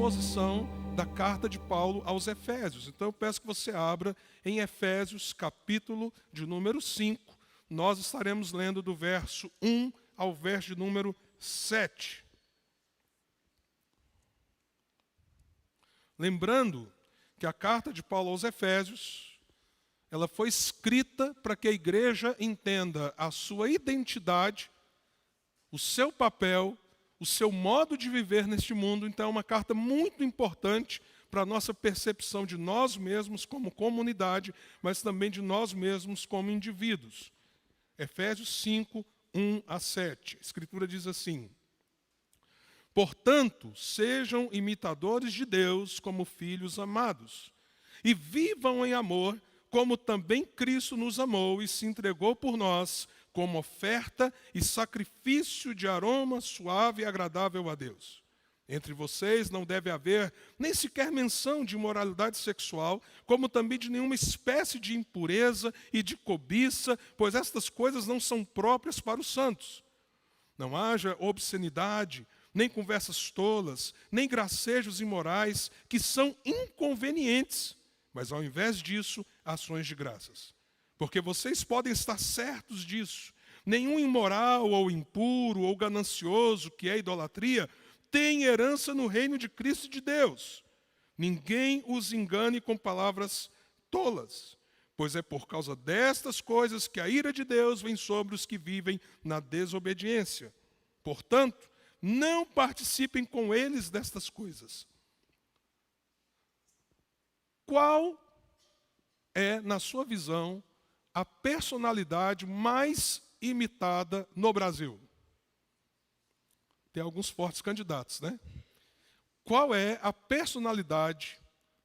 exposição da carta de Paulo aos Efésios. Então eu peço que você abra em Efésios, capítulo de número 5. Nós estaremos lendo do verso 1 ao verso de número 7. Lembrando que a carta de Paulo aos Efésios, ela foi escrita para que a igreja entenda a sua identidade, o seu papel, o seu modo de viver neste mundo. Então é uma carta muito importante para a nossa percepção de nós mesmos como comunidade, mas também de nós mesmos como indivíduos. Efésios 5, 1 a 7. A Escritura diz assim: portanto, sejam imitadores de Deus como filhos amados, e vivam em amor, como também Cristo nos amou e se entregou por nós, como oferta e sacrifício de aroma suave e agradável a Deus. Entre vocês não deve haver nem sequer menção de imoralidade sexual, como também de nenhuma espécie de impureza e de cobiça, pois estas coisas não são próprias para os santos. Não haja obscenidade, nem conversas tolas, nem gracejos imorais, que são inconvenientes, mas ao invés disso, ações de graças. Porque vocês podem estar certos disso. Nenhum imoral, ou impuro, ou ganancioso, que é idolatria, tem herança no reino de Cristo e de Deus. Ninguém os engane com palavras tolas, pois é por causa destas coisas que a ira de Deus vem sobre os que vivem na desobediência. Portanto, não participem com eles destas coisas. Qual é, na sua visão, a personalidade mais imitada no Brasil? Tem alguns fortes candidatos, né? Qual é a personalidade,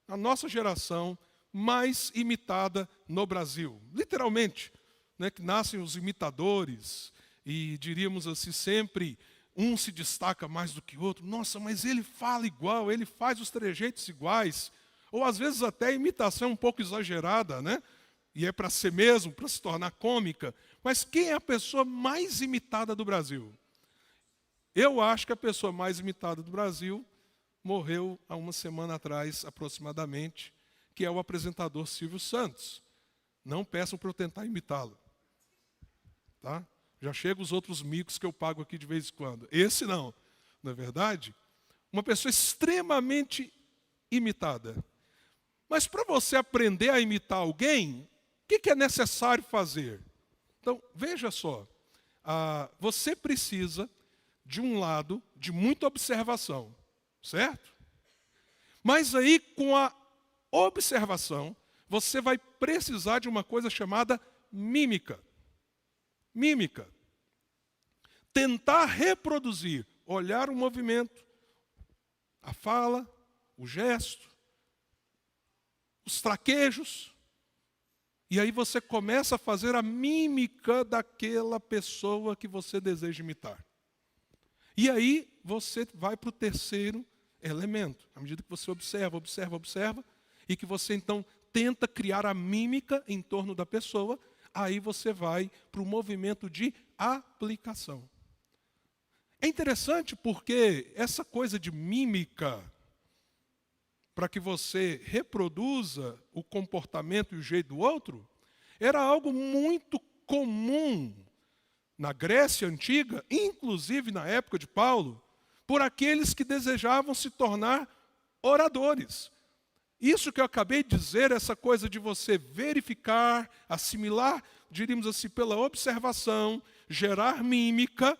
na nossa geração, mais imitada no Brasil? Literalmente, né, que nascem os imitadores e, diríamos assim, sempre um se destaca mais do que o outro. Nossa, mas ele fala igual, ele faz os trejeitos iguais. Ou às vezes até a imitação é um pouco exagerada, né? E é para ser mesmo, para se tornar cômica. Mas quem é a pessoa mais imitada do Brasil? Eu acho que a pessoa mais imitada do Brasil morreu há uma semana atrás, aproximadamente, que é o apresentador Silvio Santos. Não peçam para eu tentar imitá-lo. Tá? Já chegam os outros micos que eu pago aqui de vez em quando. Esse não é verdade? Uma pessoa extremamente imitada. Mas para você aprender a imitar alguém, o que é necessário fazer? Então, veja só. Você precisa, de um lado, de muita observação, certo? Mas aí, com a observação, você vai precisar de uma coisa chamada mímica. Mímica. Tentar reproduzir, olhar o movimento, a fala, o gesto, os traquejos, e aí você começa a fazer a mímica daquela pessoa que você deseja imitar. E aí você vai para o terceiro elemento. À medida que você observa, e que você então tenta criar a mímica em torno da pessoa, aí você vai para o movimento de aplicação. É interessante porque essa coisa de mímica, para que você reproduza o comportamento e o jeito do outro, era algo muito comum na Grécia Antiga, inclusive na época de Paulo, por aqueles que desejavam se tornar oradores. Isso que eu acabei de dizer, essa coisa de você verificar, assimilar, diríamos assim, pela observação, gerar mímica,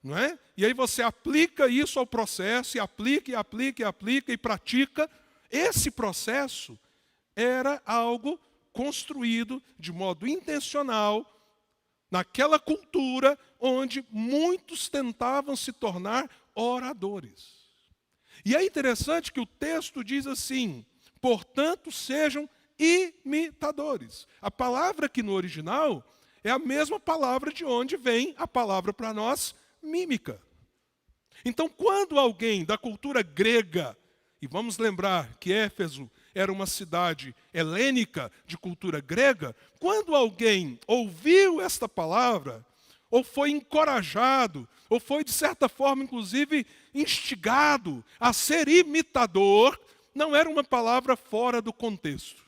não é? E aí você aplica isso ao processo, e aplica e pratica. Esse processo era algo construído de modo intencional, naquela cultura onde muitos tentavam se tornar oradores. E é interessante que o texto diz assim: portanto, sejam imitadores. A palavra aqui no original é a mesma palavra de onde vem a palavra para nós, mímica. Então, quando alguém da cultura grega, e vamos lembrar que Éfeso era uma cidade helênica de cultura grega, quando alguém ouviu esta palavra, ou foi encorajado, ou foi, de certa forma, inclusive, instigado a ser imitador, não era uma palavra fora do contexto.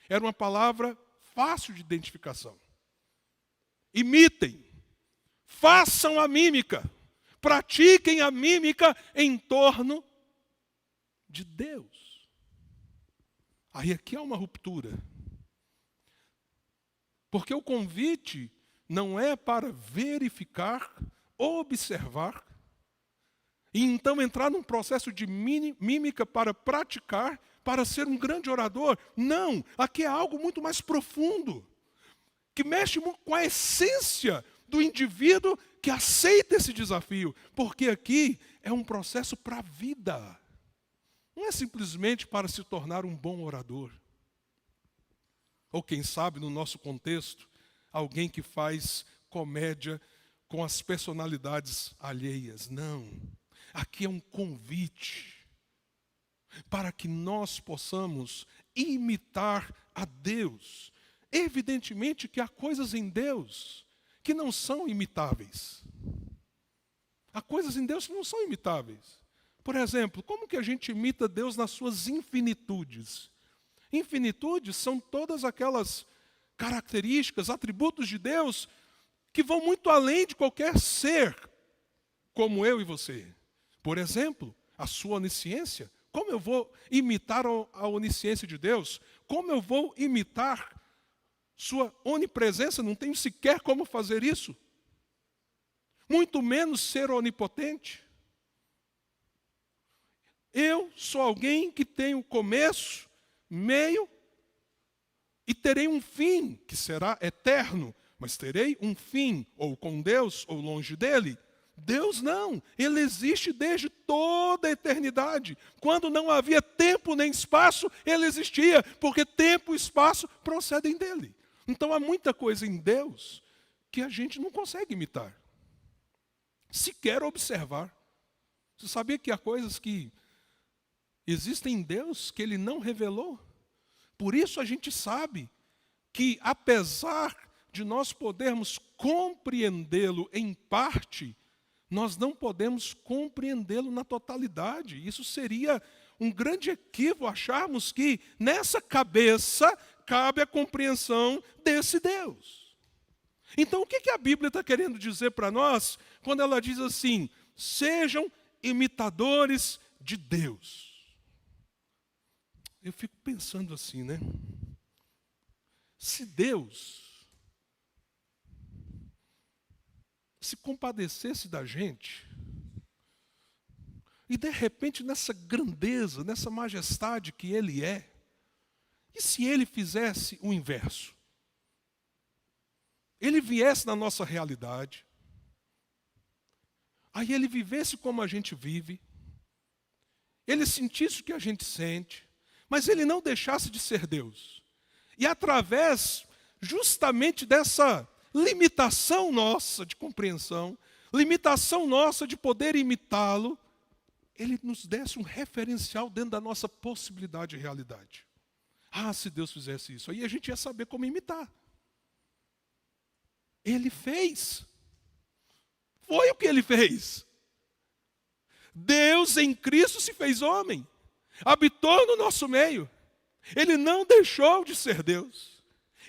Era uma palavra fácil de identificação. Imitem, façam a mímica, pratiquem a mímica em torno de Deus. Aí aqui há uma ruptura. Porque o convite não é para verificar, observar, e então entrar num processo de mímica para praticar, para ser um grande orador. Não, aqui é algo muito mais profundo, que mexe com a essência do indivíduo que aceita esse desafio. Porque aqui é um processo para a vida. Não é simplesmente para se tornar um bom orador. Ou quem sabe, no nosso contexto, alguém que faz comédia com as personalidades alheias. Não. Aqui é um convite para que nós possamos imitar a Deus. Evidentemente que há coisas em Deus que não são imitáveis. Há coisas em Deus que não são imitáveis. Por exemplo, como que a gente imita Deus nas suas infinitudes? Infinitudes são todas aquelas características, atributos de Deus que vão muito além de qualquer ser como eu e você. Por exemplo, a sua onisciência. Como eu vou imitar a onisciência de Deus? Como eu vou imitar sua onipresença? Não tenho sequer como fazer isso. Muito menos ser onipotente. Eu sou alguém que tem começo, meio e terei um fim, que será eterno. Mas terei um fim, ou com Deus, ou longe dele. Deus não, Ele existe desde toda a eternidade. Quando não havia tempo nem espaço, Ele existia, porque tempo e espaço procedem dele. Então há muita coisa em Deus que a gente não consegue imitar, sequer observar. Você sabia que há coisas que existem em Deus que Ele não revelou? Por isso a gente sabe que, apesar de nós podermos compreendê-lo em parte, nós não podemos compreendê-lo na totalidade. Isso seria um grande equívoco acharmos que nessa cabeça cabe a compreensão desse Deus. Então, o que a Bíblia está querendo dizer para nós quando ela diz assim: sejam imitadores de Deus? Eu fico pensando assim, né? Se Deus se compadecesse da gente, e de repente nessa grandeza, nessa majestade que Ele é, e se Ele fizesse o inverso? Ele viesse na nossa realidade, aí Ele vivesse como a gente vive, Ele sentisse o que a gente sente, mas Ele não deixasse de ser Deus. E através justamente dessa limitação nossa de compreensão, limitação nossa de poder imitá-lo, Ele nos desse um referencial dentro da nossa possibilidade e realidade. Ah, se Deus fizesse isso, aí a gente ia saber como imitar. Ele fez. Foi o que Ele fez. Deus em Cristo se fez homem, habitou no nosso meio. Ele não deixou de ser Deus.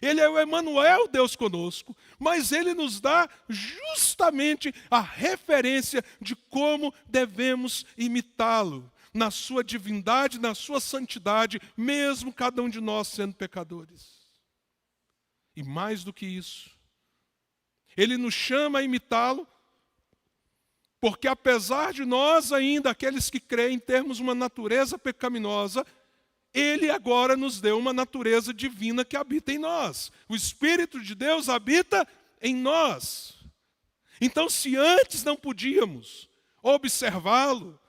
Ele é o Emanuel, Deus conosco, mas Ele nos dá justamente a referência de como devemos imitá-lo, na sua divindade, na sua santidade, mesmo cada um de nós sendo pecadores. E mais do que isso, Ele nos chama a imitá-lo, porque apesar de nós ainda, aqueles que creem, termos uma natureza pecaminosa, Ele agora nos deu uma natureza divina que habita em nós. O Espírito de Deus habita em nós. Então, se antes não podíamos observá-lo,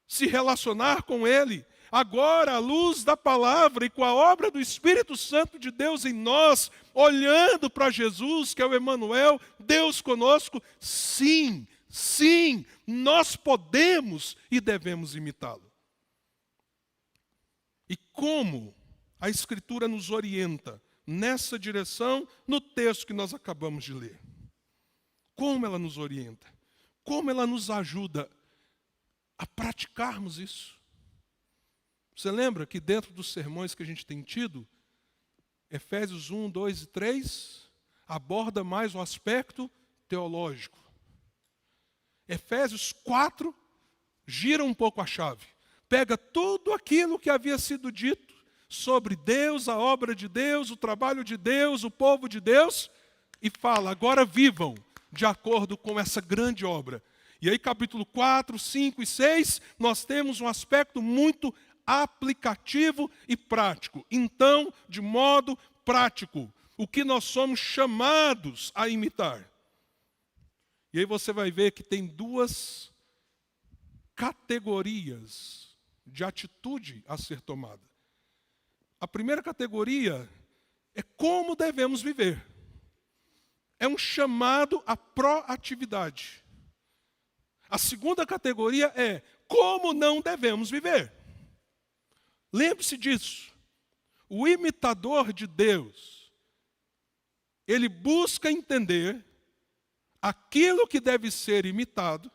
se relacionar com Ele, agora, à luz da palavra e com a obra do Espírito Santo de Deus em nós, olhando para Jesus, que é o Emanuel, Deus conosco, sim, nós podemos e devemos imitá-lo. E como a Escritura nos orienta nessa direção no texto que nós acabamos de ler? como ela nos orienta, como ela nos ajuda a praticarmos isso. Você lembra que dentro dos sermões que a gente tem tido, Efésios 1, 2 e 3, aborda mais o aspecto teológico. Efésios 4 gira um pouco a chave. Pega tudo aquilo que havia sido dito sobre Deus, a obra de Deus, o trabalho de Deus, o povo de Deus, e fala, agora vivam de acordo com essa grande obra. E aí capítulo 4, 5 e 6, nós temos um aspecto muito aplicativo e prático. Então, de modo prático, o que nós somos chamados a imitar. E aí você vai ver que tem duas categorias de atitude a ser tomada. A primeira categoria é como devemos viver. É um chamado à proatividade. A segunda categoria é como não devemos viver. Lembre-se disso. O imitador de Deus, ele busca entender aquilo que deve ser imitado,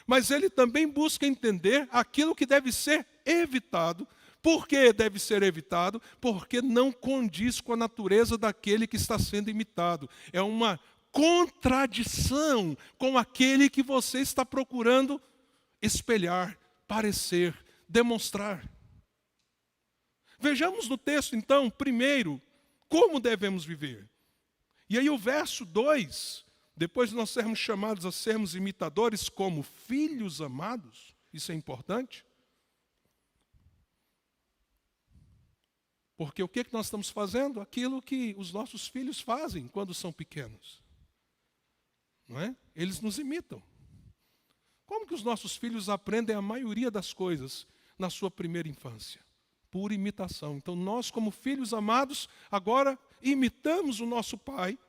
mas ele também busca entender aquilo que deve ser evitado. Por que deve ser evitado? Porque não condiz com a natureza daquele que está sendo imitado. É uma contradição com aquele que você está procurando espelhar, parecer, demonstrar. Vejamos no texto, então, primeiro, como devemos viver. E aí o verso 2, depois de nós sermos chamados a sermos imitadores como filhos amados, isso é importante. Porque o que nós estamos fazendo? Aquilo que os nossos filhos fazem quando são pequenos. Não é? Eles nos imitam. Como que os nossos filhos aprendem a maioria das coisas na sua primeira infância? Por imitação. Então nós, como filhos amados, agora imitamos o nosso pai.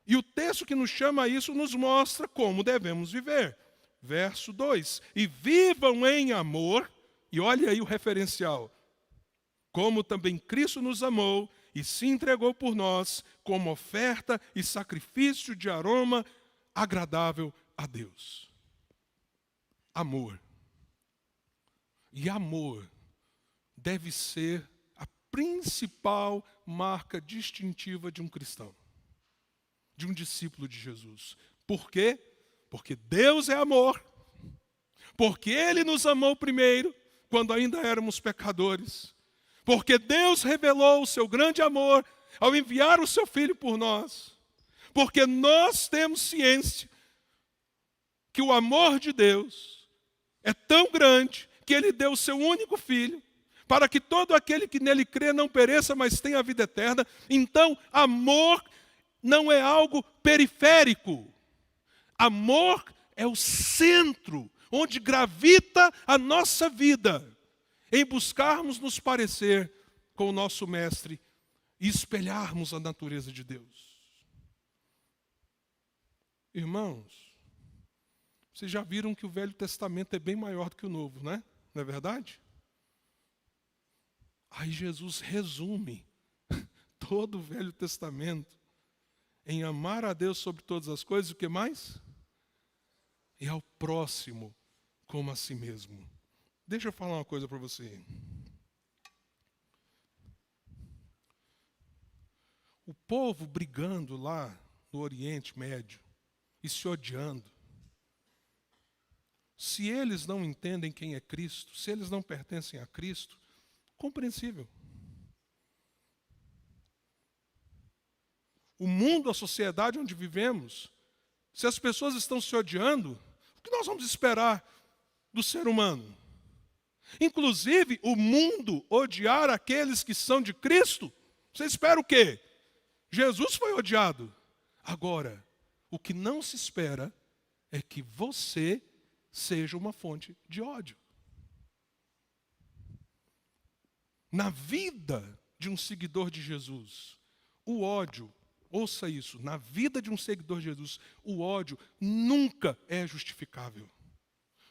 E o texto que nos chama a isso nos mostra como devemos viver. Verso 2. E vivam em amor, e olha aí o referencial. Como também Cristo nos amou e se entregou por nós como oferta e sacrifício de aroma agradável a Deus. Amor. E amor deve ser a principal marca distintiva de um cristão, de um discípulo de Jesus. Por quê? Porque Deus é amor. Porque Ele nos amou primeiro, quando ainda éramos pecadores. Porque Deus revelou o seu grande amor ao enviar o seu Filho por nós. Porque nós temos ciência que o amor de Deus é tão grande que Ele deu o seu único Filho, para que todo aquele que nele crê não pereça, mas tenha a vida eterna. Então, amor não é algo periférico. Amor é o centro onde gravita a nossa vida, em buscarmos nos parecer com o nosso Mestre e espelharmos a natureza de Deus. Irmãos, vocês já viram que o Velho Testamento é bem maior do que o Novo, né? Não é verdade? Aí Jesus resume todo o Velho Testamento em amar a Deus sobre todas as coisas, o que mais? E ao próximo como a si mesmo. Deixa eu falar uma coisa para você. O povo brigando lá no Oriente Médio e se odiando. Se eles não entendem quem é Cristo, se eles não pertencem a Cristo, compreensível. O mundo, a sociedade onde vivemos, se as pessoas estão se odiando, o que nós vamos esperar do ser humano? Inclusive, o mundo odiar aqueles que são de Cristo, você espera o quê? Jesus foi odiado. Agora, o que não se espera é que você seja uma fonte de ódio. Na vida de um seguidor de Jesus, o ódio, ouça isso, na vida de um seguidor de Jesus, o ódio nunca é justificável.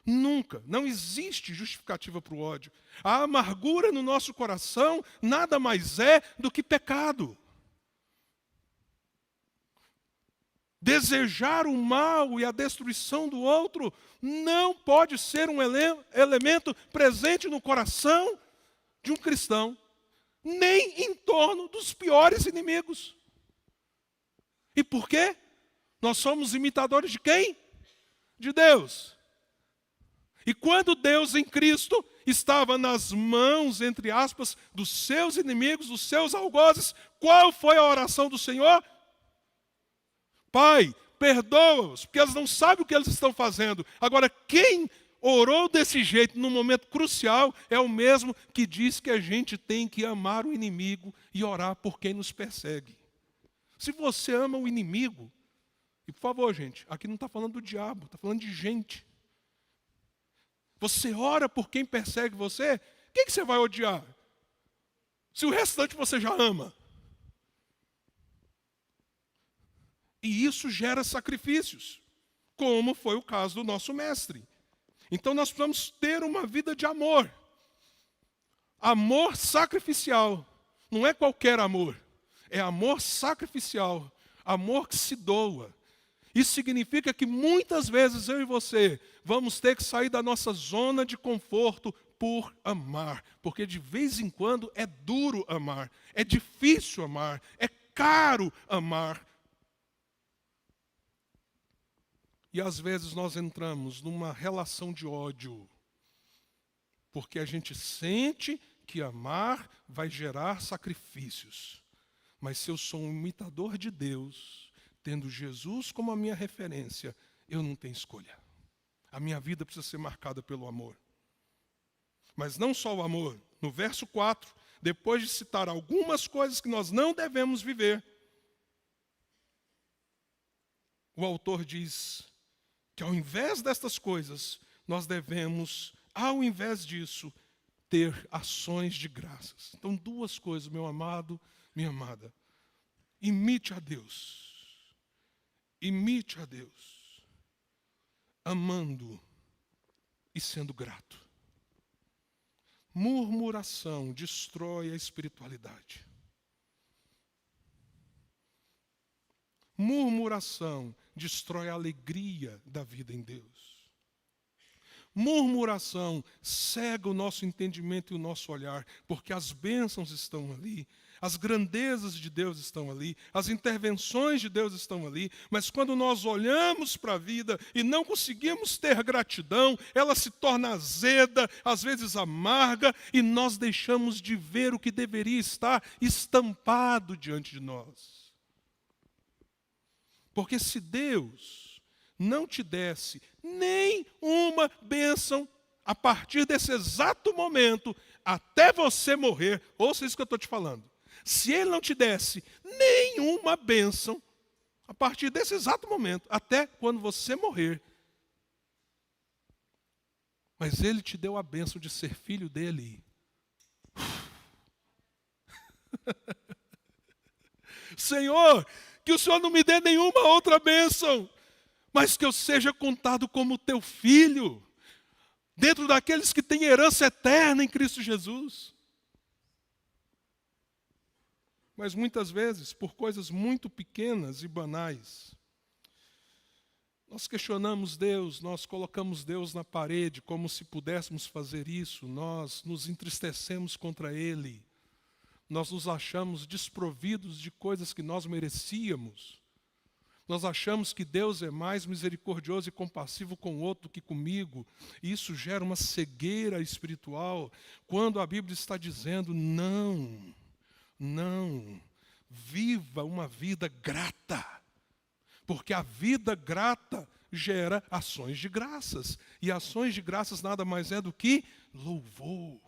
Nunca, não existe justificativa para o ódio. A amargura no nosso coração nada mais é do que pecado. desejar o mal e a destruição do outro não pode ser um elemento presente no coração de um cristão, nem em torno dos piores inimigos. E por quê? Nós somos imitadores de quem? De Deus. E quando Deus em Cristo estava nas mãos, entre aspas, dos seus inimigos, dos seus algozes, qual foi a oração do Senhor? Pai, perdoa-os, porque eles não sabem o que eles estão fazendo. Agora, quem orou desse jeito, num momento crucial, é o mesmo que diz que a gente tem que amar o inimigo e orar por quem nos persegue. Se você ama o inimigo, e por favor, gente, aqui não está falando do diabo, está falando de gente. Você ora por quem persegue você, quem que você vai odiar? Se o restante você já ama. E isso gera sacrifícios, como foi o caso do nosso mestre. Então nós precisamos ter uma vida de amor. Amor sacrificial. Não é qualquer amor. É amor sacrificial. Amor que se doa. Isso significa que muitas vezes eu e você vamos ter que sair da nossa zona de conforto por amar. Porque de vez em quando é duro amar. É difícil amar. É caro amar. E às vezes nós entramos numa relação de ódio, porque a gente sente que amar vai gerar sacrifícios. Mas se eu sou um imitador de Deus, tendo Jesus como a minha referência, eu não tenho escolha. A minha vida precisa ser marcada pelo amor. Mas não só o amor. No verso 4, depois de citar algumas coisas que nós não devemos viver, o autor diz que ao invés destas coisas, nós devemos, ao invés disso, ter ações de graças. Então, duas coisas, meu amado, minha amada. Imite a Deus. Imite a Deus. Amando e sendo grato. Murmuração destrói a espiritualidade. Murmuração destrói a alegria da vida em Deus. Murmuração cega o nosso entendimento e o nosso olhar, porque as bênçãos estão ali, as grandezas de Deus estão ali, as intervenções de Deus estão ali, mas quando nós olhamos para a vida e não conseguimos ter gratidão, ela se torna azeda, às vezes amarga, e nós deixamos de ver o que deveria estar estampado diante de nós. Porque se Deus não te desse nem uma bênção a partir desse exato momento, até você morrer, ouça isso que eu estou te falando. Se Ele não te desse nenhuma bênção a partir desse exato momento, até quando você morrer, mas Ele te deu a bênção de ser filho dEle. Senhor, que o Senhor não me dê nenhuma outra bênção, mas que eu seja contado como teu filho, dentro daqueles que têm herança eterna em Cristo Jesus. Mas muitas vezes, por coisas muito pequenas e banais, nós questionamos Deus, nós colocamos Deus na parede como se pudéssemos fazer isso, nós nos entristecemos contra Ele. Nós nos achamos desprovidos de coisas que nós merecíamos. Nós achamos que Deus é mais misericordioso e compassivo com o outro do que comigo. E isso gera uma cegueira espiritual, quando a Bíblia está dizendo, não, viva uma vida grata. Porque a vida grata gera ações de graças. E ações de graças nada mais é do que louvor.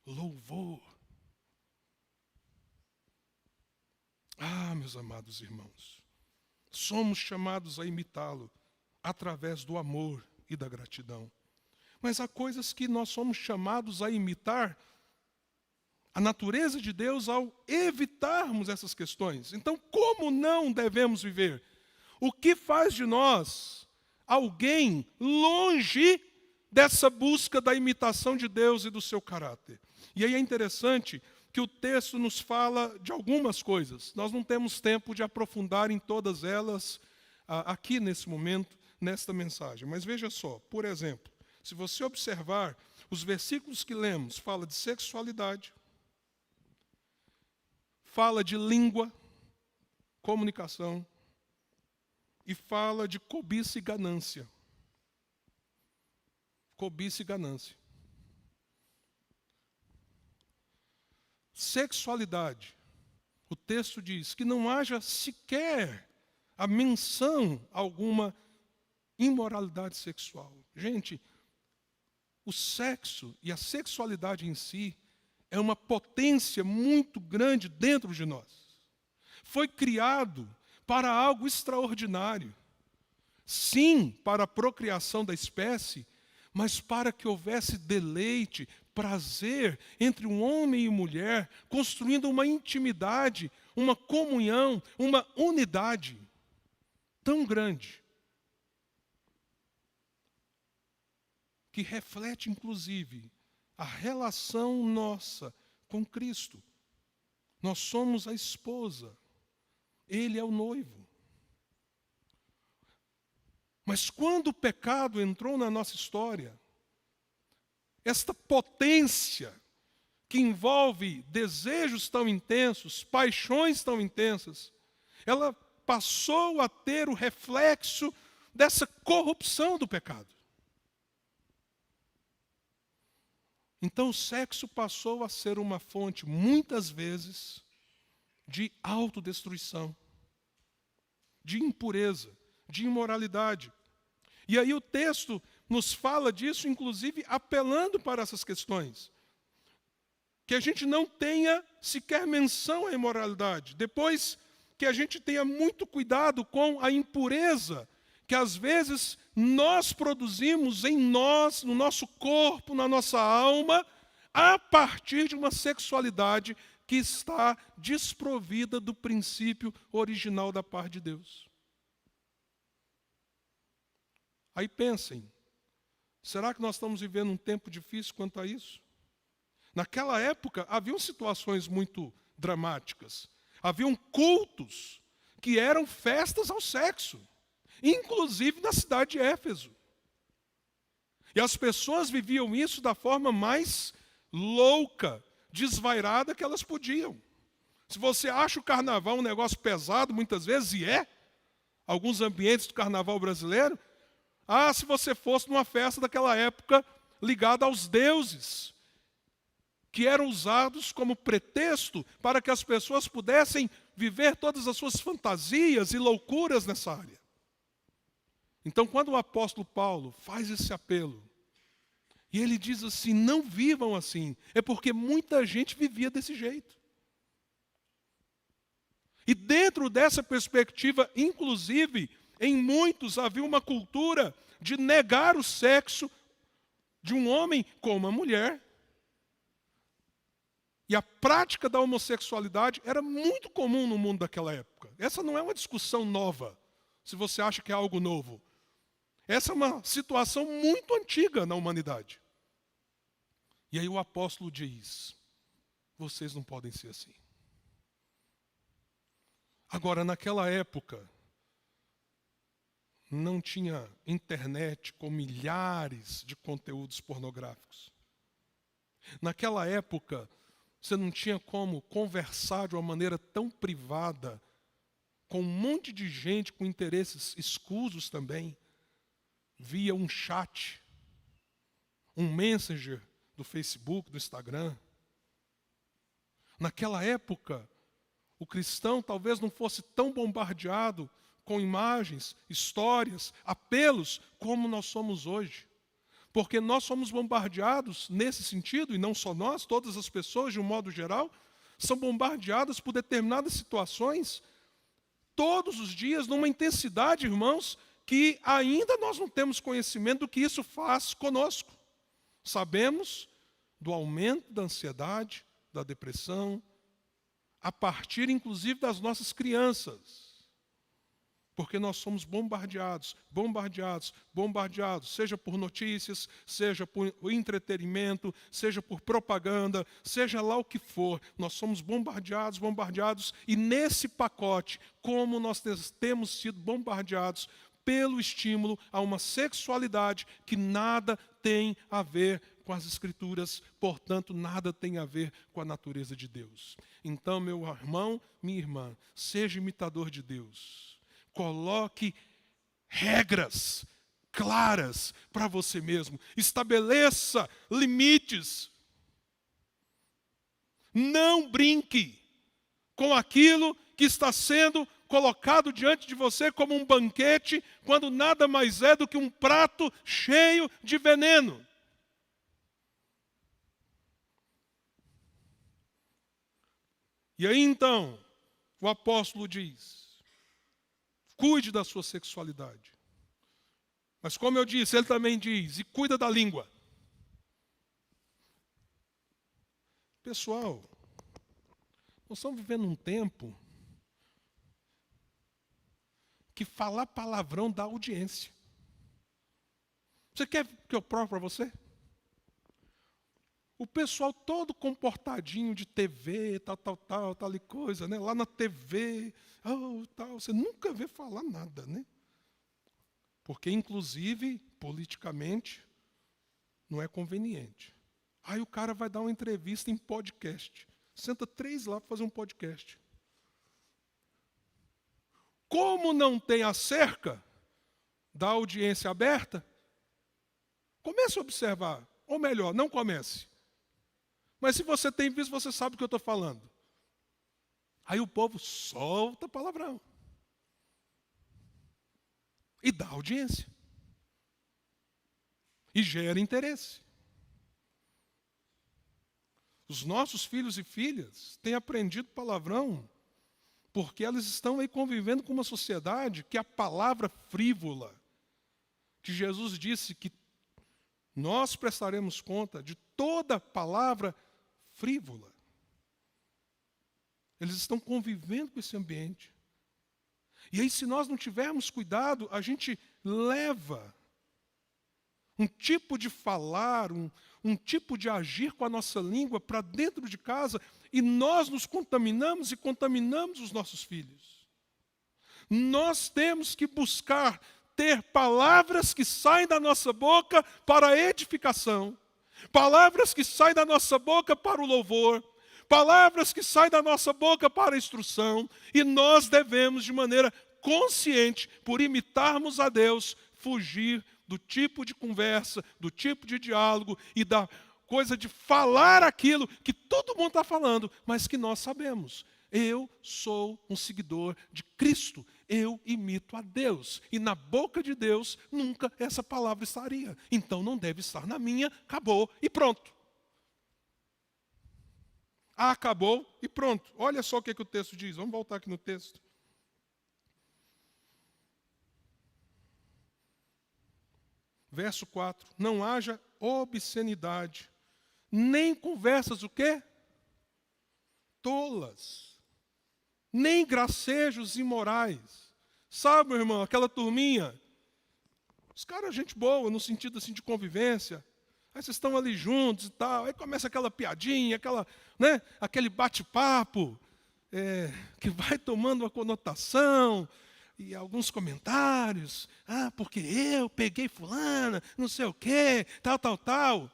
Louvor. Ah, meus amados irmãos, somos chamados a imitá-lo através do amor e da gratidão. Mas há coisas que nós somos chamados a imitar a natureza de Deus ao evitarmos essas questões. Então, como não devemos viver? O que faz de nós alguém longe dessa busca da imitação de Deus e do seu caráter? E aí é interessante que o texto nos fala de algumas coisas. Nós não temos tempo de aprofundar em todas elas aqui nesse momento, nesta mensagem. Mas veja só, por exemplo, se você observar, os versículos que lemos fala de sexualidade, fala de língua, comunicação, e fala de cobiça e ganância. Cobiça e ganância. Sexualidade. O texto diz que não haja sequer a menção alguma imoralidade sexual. Gente, o sexo e a sexualidade em si é uma potência muito grande dentro de nós. Foi criado para algo extraordinário. Sim, para a procriação da espécie, mas para que houvesse deleite, prazer entre um homem e mulher, construindo uma intimidade, uma comunhão, uma unidade tão grande, que reflete, inclusive, a relação nossa com Cristo. Nós somos a esposa, Ele é o noivo. Mas quando o pecado entrou na nossa história, esta potência que envolve desejos tão intensos, paixões tão intensas, ela passou a ter o reflexo dessa corrupção do pecado. Então o sexo passou a ser uma fonte, muitas vezes, de autodestruição, de impureza, de imoralidade. E aí o texto nos fala disso, inclusive apelando para essas questões. Que a gente não tenha sequer menção à imoralidade. Depois, que a gente tenha muito cuidado com a impureza que às vezes nós produzimos em nós, no nosso corpo, na nossa alma, a partir de uma sexualidade que está desprovida do princípio original da parte de Deus. Aí pensem, será que nós estamos vivendo um tempo difícil quanto a isso? Naquela época, haviam situações muito dramáticas. Haviam cultos que eram festas ao sexo, inclusive na cidade de Éfeso. E as pessoas viviam isso da forma mais louca, desvairada que elas podiam. Se você acha o carnaval um negócio pesado, muitas vezes, e é, alguns ambientes do carnaval brasileiro, se você fosse numa festa daquela época ligada aos deuses, que eram usados como pretexto para que as pessoas pudessem viver todas as suas fantasias e loucuras nessa área. Então, quando o apóstolo Paulo faz esse apelo, e ele diz assim, não vivam assim, é porque muita gente vivia desse jeito. E dentro dessa perspectiva, inclusive, em muitos havia uma cultura de negar o sexo de um homem com uma mulher. E a prática da homossexualidade era muito comum no mundo daquela época. Essa não é uma discussão nova, se você acha que é algo novo. Essa é uma situação muito antiga na humanidade. E aí o apóstolo diz, vocês não podem ser assim. Agora, naquela época, não tinha internet com milhares de conteúdos pornográficos. Naquela época, você não tinha como conversar de uma maneira tão privada com um monte de gente com interesses escusos também, via um chat, um messenger do Facebook, do Instagram. Naquela época, o cristão talvez não fosse tão bombardeado com imagens, histórias, apelos, como nós somos hoje. Porque nós somos bombardeados nesse sentido, e não só nós, todas as pessoas, de um modo geral, são bombardeadas por determinadas situações, todos os dias, numa intensidade, irmãos, que ainda nós não temos conhecimento do que isso faz conosco. Sabemos do aumento da ansiedade, da depressão, a partir, inclusive, das nossas crianças. Porque nós somos bombardeados, bombardeados, bombardeados, seja por notícias, seja por entretenimento, seja por propaganda, seja lá o que for. Nós somos bombardeados, bombardeados, e nesse pacote, como nós temos sido bombardeados pelo estímulo a uma sexualidade que nada tem a ver com as Escrituras, portanto, nada tem a ver com a natureza de Deus. Então, meu irmão, minha irmã, seja imitador de Deus. Coloque regras claras para você mesmo. Estabeleça limites. Não brinque com aquilo que está sendo colocado diante de você como um banquete, quando nada mais é do que um prato cheio de veneno. E aí então, o apóstolo diz: cuide da sua sexualidade. Mas como eu disse, ele também diz: e cuida da língua. Pessoal, nós estamos vivendo um tempo que falar palavrão dá audiência. Você quer que eu prove para você? O pessoal todo comportadinho de TV, tal e coisa, né? Lá na TV, tal, você nunca vê falar nada, né? Porque, inclusive, politicamente, não é conveniente. Aí o cara vai dar uma entrevista em podcast. Senta 3 lá para fazer um podcast. Como não tem a cerca da audiência aberta, comece a observar. Ou melhor, não comece. Mas se você tem visto, você sabe do que eu estou falando. Aí o povo solta palavrão. E dá audiência. E gera interesse. Os nossos filhos e filhas têm aprendido palavrão porque elas estão aí convivendo com uma sociedade que a palavra frívola, que Jesus disse que nós prestaremos conta de toda palavra frívola. Eles estão convivendo com esse ambiente. E aí, se nós não tivermos cuidado, a gente leva um tipo de falar, um tipo de agir com a nossa língua para dentro de casa, e nós nos contaminamos e contaminamos os nossos filhos. Nós temos que buscar ter palavras que saem da nossa boca para a edificação, palavras que saem da nossa boca para o louvor, palavras que saem da nossa boca para a instrução, e nós devemos, de maneira consciente, por imitarmos a Deus, fugir do tipo de conversa, do tipo de diálogo e da coisa de falar aquilo que todo mundo está falando, mas que nós sabemos. Eu sou um seguidor de Cristo, eu imito a Deus. E na boca de Deus nunca essa palavra estaria. Então não deve estar na minha, acabou e pronto. Acabou e pronto. Olha só o que o texto diz, vamos voltar aqui no texto. Verso 4, não haja obscenidade, nem conversas o quê? Tolas, nem gracejos imorais. Sabe, meu irmão, aquela turminha, os caras gente boa, no sentido assim de convivência, aí vocês estão ali juntos e tal, aí começa aquela piadinha, aquele bate-papo, que vai tomando uma conotação, e alguns comentários, porque eu peguei fulana, não sei o quê, tal.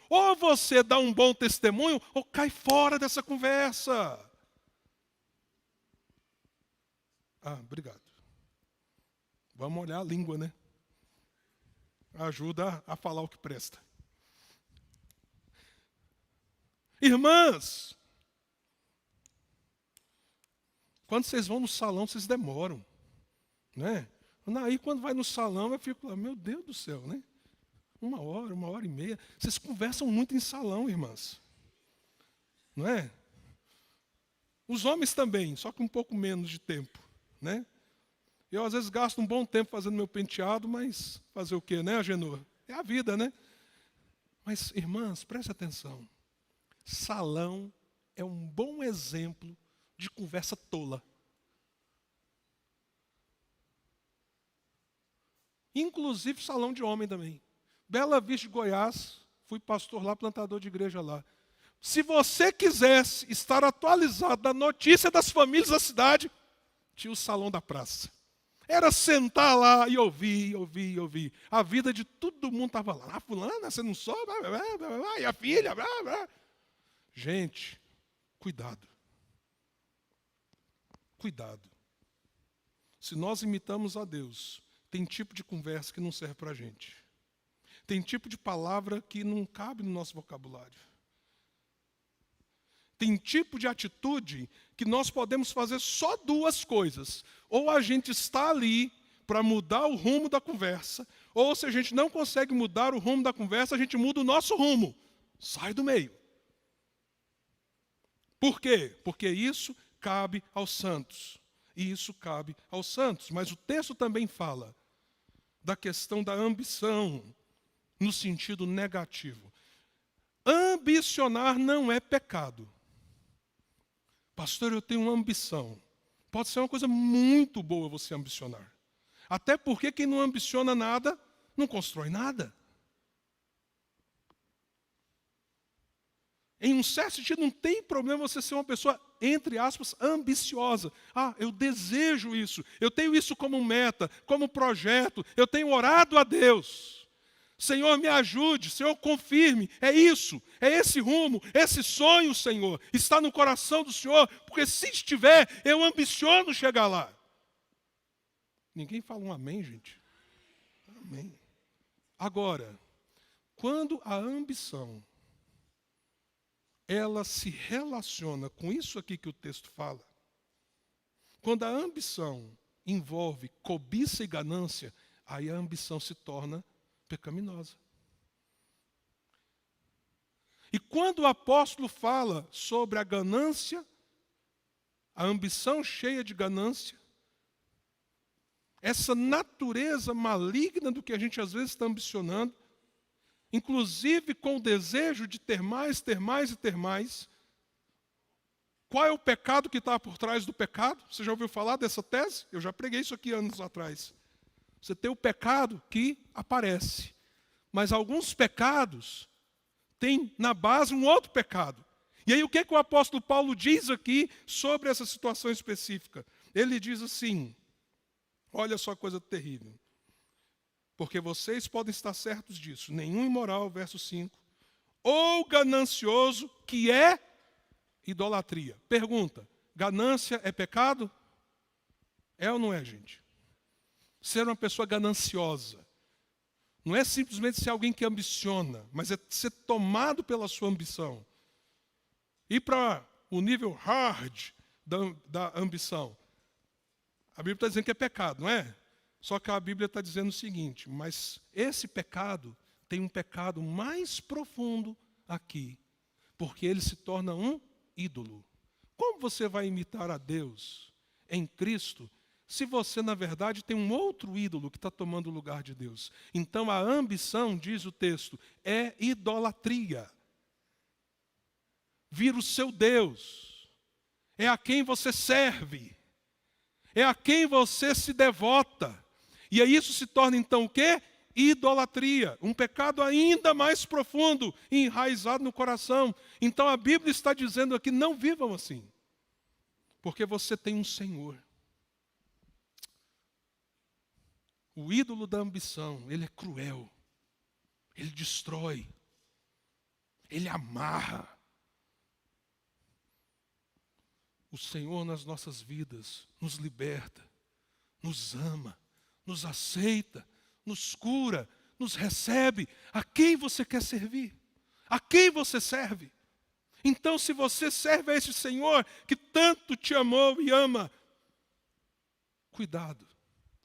Ou você dá um bom testemunho, ou cai fora dessa conversa. Obrigado. Vamos olhar a língua, né? Ajuda a falar o que presta. Irmãs, quando vocês vão no salão, vocês demoram. Né? Aí quando vai no salão, eu fico lá, meu Deus do céu, né? 1 hora e meia. Vocês conversam muito em salão, irmãs. Não é? Os homens também, só que um pouco menos de tempo. Né? Eu às vezes gasto um bom tempo fazendo meu penteado, mas fazer o quê, né, Agenor? É a vida, né? Mas, irmãs, preste atenção. Salão é um bom exemplo de conversa tola. inclusive salão de homem também. Bela Vista de Goiás, fui pastor lá, plantador de igreja lá. Se você quisesse estar atualizado da notícia das famílias da cidade, tinha o salão da praça. Era sentar lá e ouvir. A vida de todo mundo estava lá. Ah, fulana, você não soube? E a filha? Gente, cuidado. Cuidado. Se nós imitamos a Deus, tem tipo de conversa que não serve para a gente. Tem tipo de palavra que não cabe no nosso vocabulário. Tem tipo de atitude que nós podemos fazer só duas coisas. Ou a gente está ali para mudar o rumo da conversa, ou se a gente não consegue mudar o rumo da conversa, a gente muda o nosso rumo. Sai do meio. Por quê? Porque isso cabe aos santos. E isso cabe aos santos. Mas o texto também fala da questão da ambição, no sentido negativo. Ambicionar não é pecado. Pastor, eu tenho uma ambição. Pode ser uma coisa muito boa você ambicionar. Até porque quem não ambiciona nada, não constrói nada. Em um certo sentido, não tem problema você ser uma pessoa, entre aspas, ambiciosa. Ah, eu desejo isso. Eu tenho isso como meta, como projeto. Eu tenho orado a Deus. Senhor, me ajude, Senhor, confirme, é isso, é esse rumo, esse sonho, Senhor, está no coração do Senhor, porque se estiver, eu ambiciono chegar lá. Ninguém fala um amém, gente? Amém. Agora, quando a ambição, ela se relaciona com isso aqui que o texto fala, quando a ambição envolve cobiça e ganância, aí a ambição se torna pecaminosa. E quando o apóstolo fala sobre a ganância, a ambição cheia de ganância, essa natureza maligna do que a gente às vezes está ambicionando, inclusive com o desejo de ter mais e ter mais, qual é o pecado que está por trás do pecado? Você já ouviu falar dessa tese? Eu já preguei isso aqui anos atrás. Você tem o pecado que aparece. Mas alguns pecados têm na base um outro pecado. E aí o que o apóstolo Paulo diz aqui sobre essa situação específica? Ele diz assim, olha só a coisa terrível. Porque vocês podem estar certos disso. Nenhum imoral, verso 5. Ou ganancioso, que é idolatria. Pergunta, ganância é pecado? É ou não é, gente? Ser uma pessoa gananciosa não é simplesmente ser alguém que ambiciona, mas é ser tomado pela sua ambição. Ir para o nível hard da ambição. A Bíblia está dizendo que é pecado, não é? Só que a Bíblia está dizendo o seguinte, mas esse pecado tem um pecado mais profundo aqui, porque ele se torna um ídolo. Como você vai imitar a Deus em Cristo, se você, na verdade, tem um outro ídolo que está tomando o lugar de Deus? Então, a ambição, diz o texto, é idolatria. Vira o seu Deus. É a quem você serve. É a quem você se devota. E aí isso se torna, então, o quê? Idolatria. Um pecado ainda mais profundo e enraizado no coração. Então, a Bíblia está dizendo aqui, não vivam assim. Porque você tem um Senhor. O ídolo da ambição, ele é cruel, ele destrói, ele amarra. O Senhor nas nossas vidas nos liberta, nos ama, nos aceita, nos cura, nos recebe. A quem você quer servir? A quem você serve? Então, se você serve a esse Senhor que tanto te amou e ama, cuidado,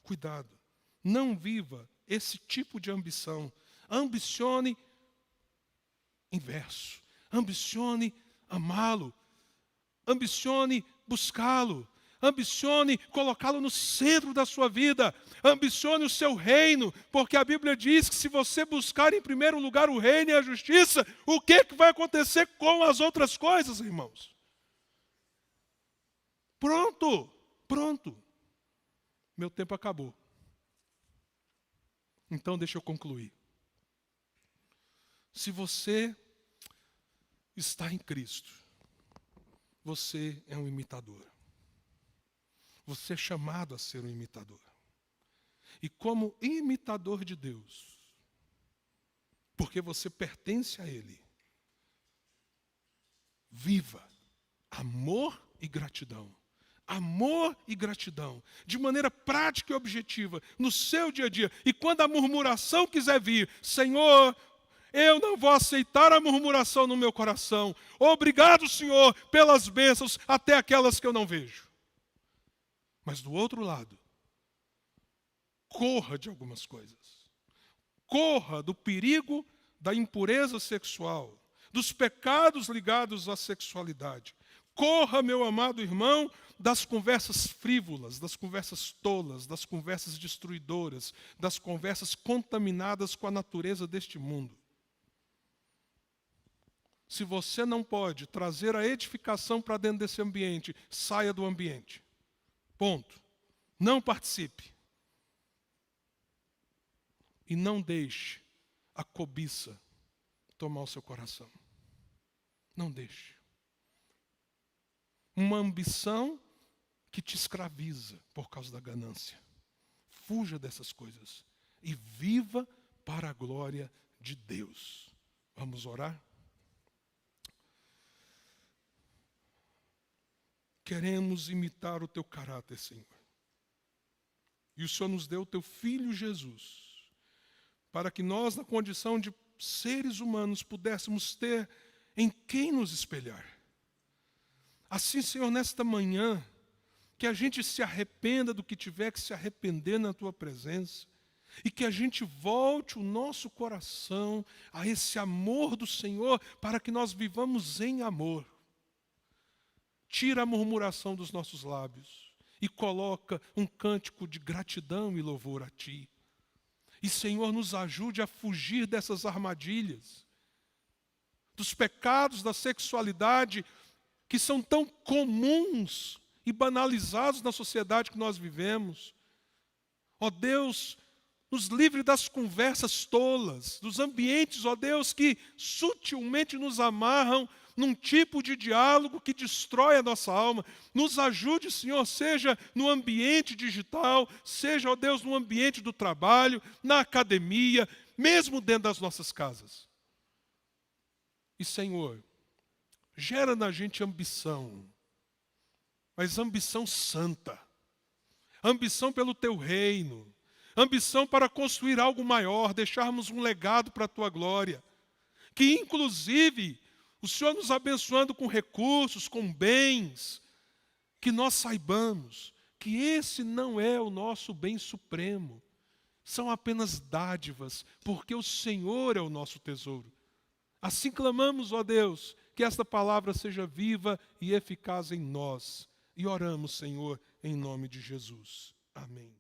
cuidado. Não viva esse tipo de ambição. Ambicione inverso. Ambicione amá-lo. Ambicione buscá-lo. Ambicione colocá-lo no centro da sua vida. Ambicione o seu reino, porque a Bíblia diz que se você buscar em primeiro lugar o reino e a justiça, o que vai acontecer com as outras coisas, irmãos? Pronto. Meu tempo acabou. Então, deixa eu concluir. Se você está em Cristo, você é um imitador. Você é chamado a ser um imitador. E como imitador de Deus, porque você pertence a Ele, viva amor e gratidão. Amor e gratidão, de maneira prática e objetiva, no seu dia a dia. E quando a murmuração quiser vir, Senhor, eu não vou aceitar a murmuração no meu coração. Obrigado, Senhor, pelas bênçãos, até aquelas que eu não vejo. Mas do outro lado, corra de algumas coisas. Corra do perigo da impureza sexual, dos pecados ligados à sexualidade. Corra, meu amado irmão, das conversas frívolas, das conversas tolas, das conversas destruidoras, das conversas contaminadas com a natureza deste mundo. Se você não pode trazer a edificação para dentro desse ambiente, saia do ambiente. Ponto. Não participe. E não deixe a cobiça tomar o seu coração. Não deixe. Uma ambição que te escraviza por causa da ganância. Fuja dessas coisas e viva para a glória de Deus. Vamos orar? Queremos imitar o teu caráter, Senhor. E o Senhor nos deu o teu Filho Jesus, para que nós, na condição de seres humanos, pudéssemos ter em quem nos espelhar. Assim, Senhor, nesta manhã, que a gente se arrependa do que tiver que se arrepender na Tua presença, e que a gente volte o nosso coração a esse amor do Senhor, para que nós vivamos em amor. Tira a murmuração dos nossos lábios e coloca um cântico de gratidão e louvor a Ti. E, Senhor, nos ajude a fugir dessas armadilhas, dos pecados da sexualidade, que são tão comuns e banalizados na sociedade que nós vivemos. Ó Deus, nos livre das conversas tolas, dos ambientes, ó Deus, que sutilmente nos amarram num tipo de diálogo que destrói a nossa alma. Nos ajude, Senhor, seja no ambiente digital, seja, ó Deus, no ambiente do trabalho, na academia, mesmo dentro das nossas casas. E, Senhor, gera na gente ambição, mas ambição santa, ambição pelo Teu reino, ambição para construir algo maior, deixarmos um legado para a Tua glória, que inclusive o Senhor nos abençoando com recursos, com bens, que nós saibamos que esse não é o nosso bem supremo, são apenas dádivas, porque o Senhor é o nosso tesouro. Assim clamamos, ó Deus, que esta palavra seja viva e eficaz em nós. E oramos, Senhor, em nome de Jesus. Amém.